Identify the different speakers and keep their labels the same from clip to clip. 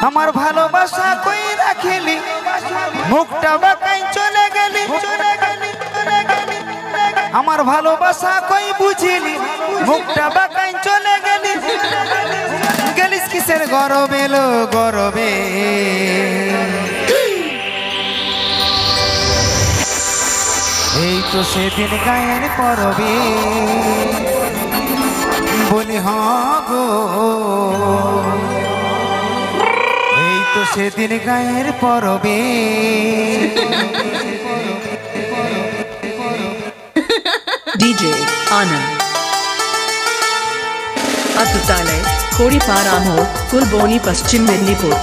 Speaker 1: আমার ভালোবাসা কই রাখিলি মুখটা বাঁকাই চলে গেলি আমার ভালোবাসা কই বুঝিলি মুখটা বাঁকাই চলে গেলি গেলিস কিসের গরবে লো গরবে এই তো সেদিন গায়ের পরবে বলি হ্যাঁ গো এই তো সেদিন গায়ের পরবে
Speaker 2: DJ Anand Atutale Khodipaara Mode Kulboni Paschim Mednipur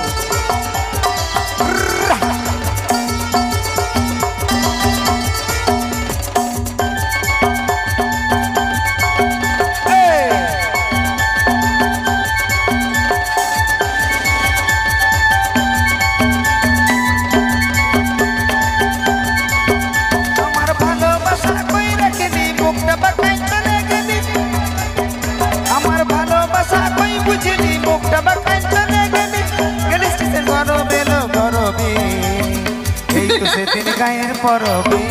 Speaker 1: সেদিন গায়ের পরবে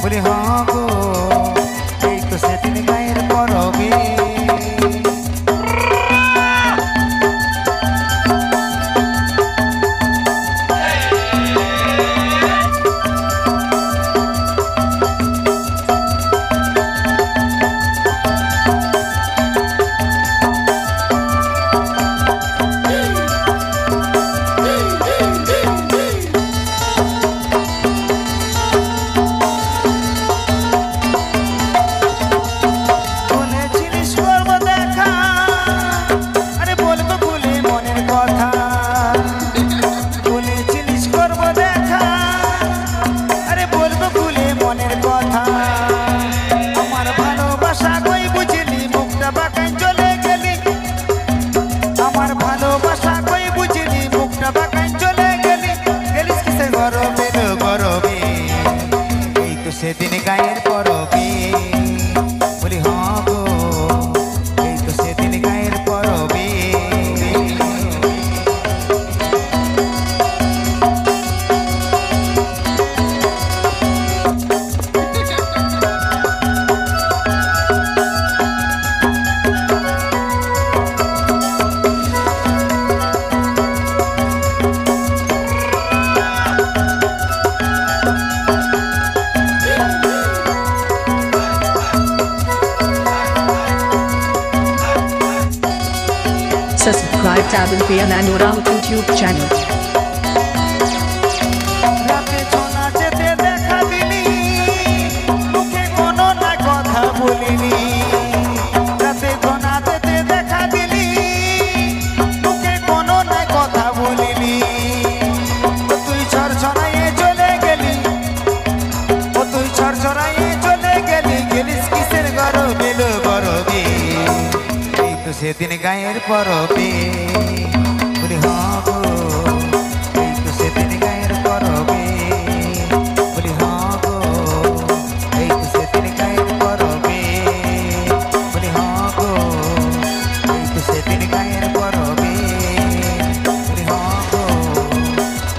Speaker 1: বলি হ্যাঁ গো এই তো সেদিন গায়ের পরবে সেদিন গায়ের পরবে বলি হ্যাঁ গো এই তো সেদিন গায়ের পরবে
Speaker 2: Subscribe Tabin Pian and Ora YouTube channel.
Speaker 1: রাতে সোনা যেতে দেখা দিলি মুখে কোনো না কথা বলিনি রাতে সোনা যেতে দেখা দিলি মুখে কোনো না কথা বলিনি তুই ছড়ছড়াইয়ে চলে গেলি তুই ছড়ছড়াইয়ে চলে গেলি গেলিস কিসের গরবে লো গরবে এই তো সেদিন গায়ের পরবে বলি হ্যাঁ গো এই তো সেদিন গায়ের পরবে বলি হ্যাঁ গো এই তো সেদিন গায়ের পরবে বলি হ্যাঁ গো এই তো সেদিন গায়ের পরবে বলি হ্যাঁ গো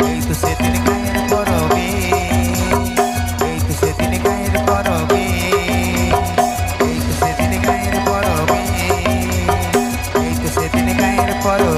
Speaker 1: এই তো সেদিন গায়ের পরবে এই তো সেদিন গায়ের পরবে এই তো সেদিন গায়ের পরবে এই তো সেদিন গায়ের পরবে